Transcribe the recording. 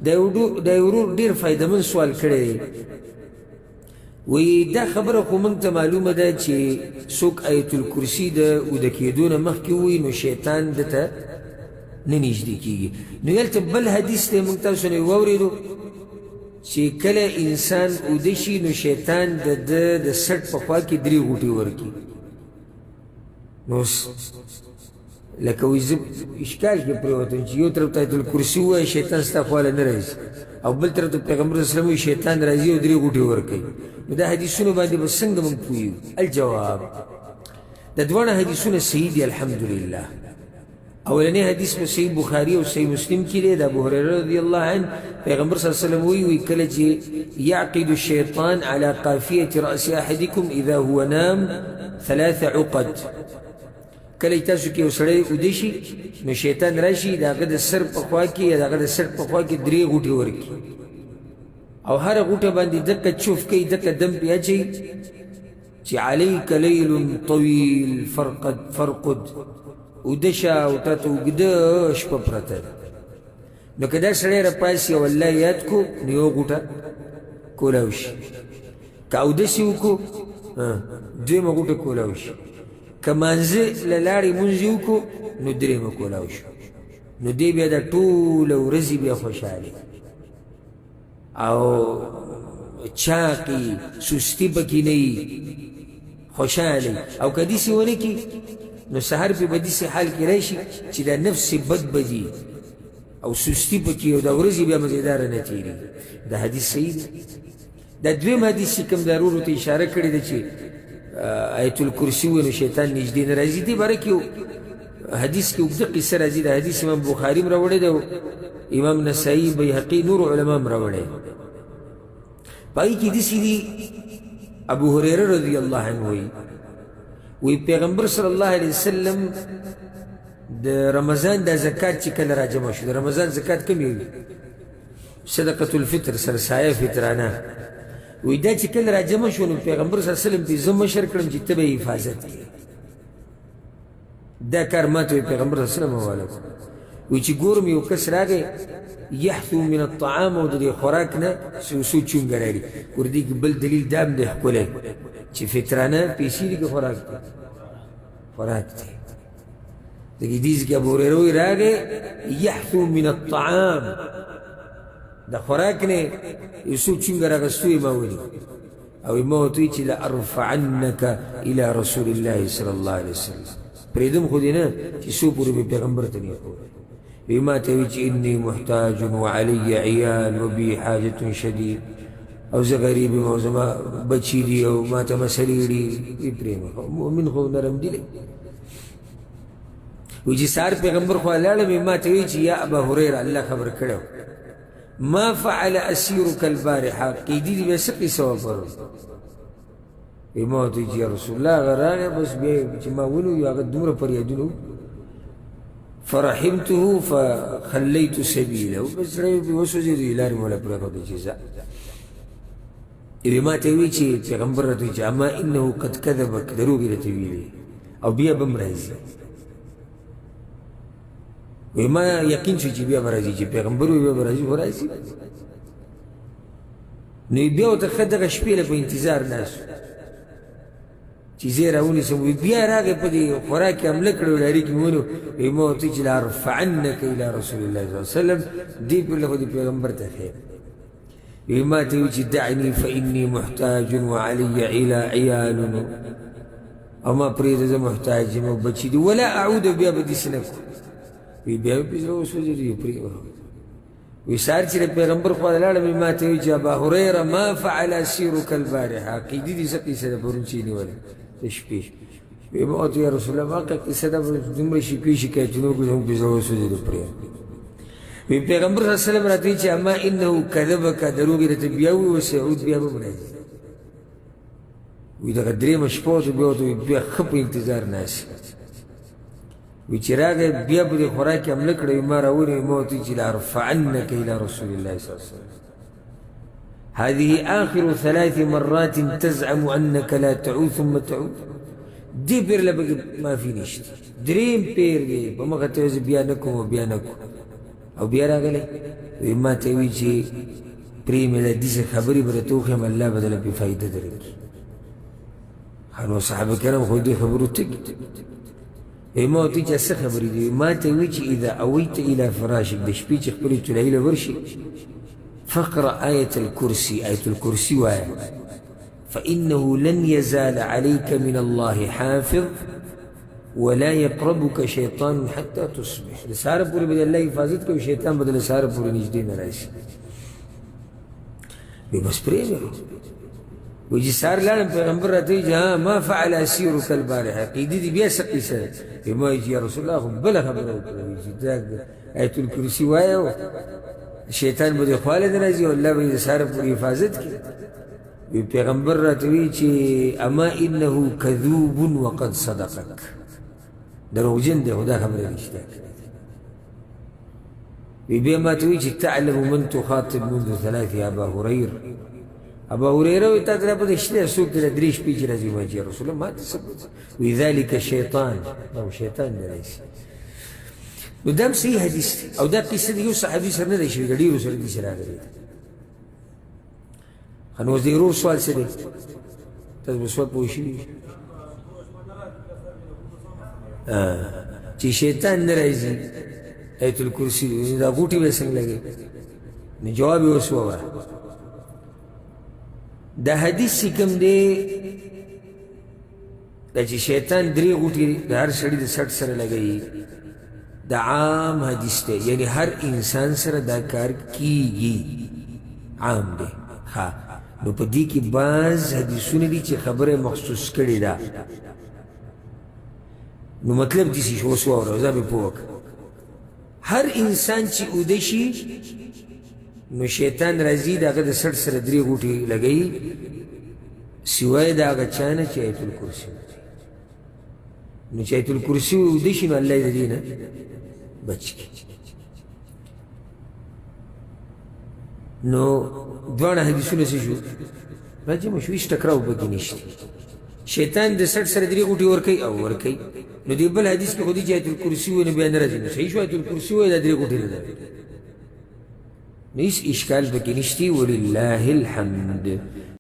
دا یو ورور ډېر فایدهمند سوال کړی دی. وی دا خبره خو موږ ته معلومه ده چې څوک آیت الکرسي د اوده کېدو نه مخکې ووایي نو شیطان ده ته نه نږدې کېږي. نو هلته بل حدیث دی موږ تاسو نه واورېدو چې کله انسان اوده شي نو شیطان د ده د سټ په خوا کې 3 غوټې ورکړي. نو لکه وایي زه اشکال کې پرېوتم چې یو طرف ته آیت الکرسي ووایه شیطان ستا خواله نه راځي، او بل طرف ته پیغمبر صلی الله علیه وسلم وایي شیطان راځي او 3 غوټې ورکوي. نو دا حدیثونه باندې به څنګه موږ پوهیږو؟ الجواب دا دواړه حدیثونه صحیح دي الحمدلله. اولنی حدیث په صحیح بخاري او صحیح مسلم کې دی د ابو هريره رضی الله عنه پیغمبر صلی الله علیه وسلم وی کله چې یعقد الشیطان على قافیة رأس احدکم اذا هو نام 3 عقد، کله تاسو کې یو سړی اوده شي نو شیطان راشي د هغه د سر په خوا کې یا د هغه د سر په خوا کې 3 غوټې ورکړي، او هره غوټه باندې دقه چوف کوي دقه دم پې اچوي چې علیک لیل طویل فرقد، اوده شه او تا ته اوږده شپه پرته ده. نو که دا سړی راپاڅي او الله یاد کو نو یو غوټه کولاو شي، که اودسې وکړو 2 غوټه کولاو شي، که مانځه له لاړې مونځ یې وکړو نو 3 کولاو شو. نو دی بیا د ټوله ورځې بیا خوشحالي او چاقي سستي پکې نه وي، خوشحالي. او که داسې ونه کړي نو سهار پې به داسې حال کې راشي چې دا نفس بد بدي او سستي پکې او د ورځې بیا مزېداره نه تېرېږي. دا حدیث صحیح دی. دا دویم حدیث چې کوم دا ورورو ته اشاره کړې ده چې آیت الکرسي ووایي نو شیطان نږدې نه راځي، دې باره کې حدیث کې اوږده قصه راځي. دا حدیث امام بخاري هم راوړی دی، امام نسایي بیهقي نور علما هم راوړی. په هغې کې داسې دي ابو هريره رضی الله عنه وی پیغمبر صلی الله علیه وسلم د رمضان دا زکات چې کله راجمع شو، د رمضان زکات کوم وي؟ صدقة الفطر سرسایه فطرانه. وی دا چې کله راجمع شو نو پیغمبر صلی الله علیه وسلم ته زه مشر کړم چې ته به یې حفاظت کړې. دا کار ما ته پیغمبر صلی الله علیه وسلم حواله کړ. وی چې ګورم یو کس راغی یحثو من الطعام او د دې خوراک نه څو چونګه راړي. وردې کې بل دلیل دا هم دی ښکلی چې فطرانه پیسې دي که خوراک دی؟ خوراک دی. د حدیث کې ابو هريره وایي راغی یحثو من الطعام، د خوراک نه یو څو چونګه راغستو یې ما ولي او ما ورته وایي چې لارفعنک الی رسول الله صلی الله علیه وسلم، پرېږدم خو دې نه چې څو پورې مې پیغمبر ته نه ښودی. وی ما ته وایي چې انی محتاج وعلی عیال وبی حاجة شدید، او زه غریب یم او زما بچي دي او ما ته مسلې دي. وی پرېږده مؤمن خو نرم دی. وی چې سهار پیغمبر خوا لاړم ما ته وایي چې یا ابا هریره الله خبر کړی ما فعل اسیرک البارحه، قیدي دي بیا څه قصه وکړو؟ وی ما ورته وایي چې یا رسول الله هغه راغی بس بیا چې ما ونیو هغه دومره فریادونه فرحمته فخلیت سبیله، بس سړی وسوځېدو لارې مو له پرېښودې چې ځه. ما ته وایي چې پیغمبر راته وایي چې اما انه قد کذبک، دروغ یې راته ویلي او بیا به هم راځي. وی ما یقین شو چې بیا به راځي، چې پیغمبر وایي بیا به راځي خو راځي. نو بیا ورته ښه دغه شپې له په انتظار ناست چې زه یې راونیسم. وی بیا راغی په دې خوراک یې حمله کړې وه ډاري کې مې ونیو. وی ما ورته وایي چې لارفعنک الی رسول الله صلی الله علیه وسلم، دې پرله خو دې پیغمبر ته ښیم. وی ما ته وایي چې دعنی فانی محتاج وعلی عیال، او ما پرېږده زه محتاج یم او بچي دي ولا اعود، بیا به داسې نه کړو. وی بیا مې زړه وسوځېدو یې پرېښود. وی سهار چې د پیغمبر خوا ته لاړم ما ته وایي چې ابا هریره ما فعل اسیرک البارحه، عقیدې دي څه قیسه ده پرون چې یې نیولې د شپې. وی ما ورته یا رسول الله ما که قیسه ده دومره شپې شکایتونه وکړو زموږ پې زړه وسوځېدو پرېښود. وی پیغمبر صلی الله علیه وسلم راته وایي چې اما انه کذبک، دروغ یې راته بیا ووایي وسیعود بیا به هم راځي. وی دغه 3 شپه ورته بیا ورته وایي بیا ښه په انتظار ناست. وی چې راغی بیا به دې خوراک یې حمله کړی. ما راونیو ما ورته وایي چې لارفعنک الی رسول الله صلی الله علیه وسلم هذه آخر 3 مرات تزعم انک لا تعود ثم تعود. دې پیر له پکې معافي نشته. 3 پیر دی په مخه ته بیا نه کوم او بیا نه کوم او بیا راغلی وی ما ته وی چې پرې مې د داسې خبرې به درته وښیم الله به درله پرې فایده درکړي. نو صحابه کرام خو دې خبرو تږي. وی ما ورته چې څه خبرې دي؟ ما ته وی چې اذا اویت الى فراشک، د شپې چې خپلې چولهۍ له ورشي، فاقرأ آية الكرسي، آية الكرسي وایه، فإنه لن يزال عليك من الله حافظ ولا يقربك شيطان حتى تصبح. د سهار پورې به د الله حفاظت کوي، شیطان به د سهار پورې نږدې نه راشي. وی بس پرېږده. وی چې سهار لاړم پیغمبر راته وایي چې ها ما فعل اسیرک البارحه، قیدي دي بیا څه قیسه ده؟ وی ما وایي چې یا رسول الله خو بله خبره وکړه، وایي چې دا آیت الکرسي وایه شیطان به دې خوا له نه راځي او الله به یې د سهار پورې حفاظت کړي. وی پیغمبر راته وایي چې اما انه کذوب وقد صدقک، دروغجن دی خو دا خبره رښتیا کړې. وی بیا ما ته وایي چې تعلم من تخاطب منذ ثلاث یا ابا هريره. ابا هريره وی تا ته را پته شته څوک دی درې شپې چې راځي؟ ما چې یا رسول الله ما ته څه وی ذلک شیطان، دا شیطان دی راشي. نو دا هم صحیح حدیث دی او دا قصه د یو صحابي سره نه دی شوې، د ډېرو سره دې سره راغلې ده. نو اوس د ورور سوال څه دی؟ تاسو به سوال پوه شوي چې شیطان نه راځي آیت الکرسي دا غوټې به څنګه لګي؟ نو جواب یې اوس ووایه. دا حدیث چې کوم دی دا چې شیطان درې غوټې د هر سړي د سټ سره لګوي، دا عام حدیث دی، یعنی هر انسان سره دا کار کیږي، عام دی. ها نو په دې کې بعض حدیثونه دي چې خبره مخصوص کړې ده. نو مطلب دې شي اوس واوره، زه به پوه کړم. هر انسان چې اوده شي نو شیطان راځي د هغه د سټ سره درې غوټې لګوي، سوای د هغه چا نه چې آیت الکرسي وایي. نو چې آیت الکرسي اوده شي نو الله یې د دې نه بچ کړي. نو دواړه حدیثونه څه شو؟ راجمع شو، هېڅ ټکراو پکې نشته. شیطان د سټ سره درې غوټې ورکوي او ورکوي. نو دې بل حدیث کې خو دې چې آیت الکرسي وایي نو بیا نه راځي. نو صحیح شو، آیت الکرسي وایي دا درې غوټې نه ده، نو هېڅ اشکال پکې نشته. ولله الحمد.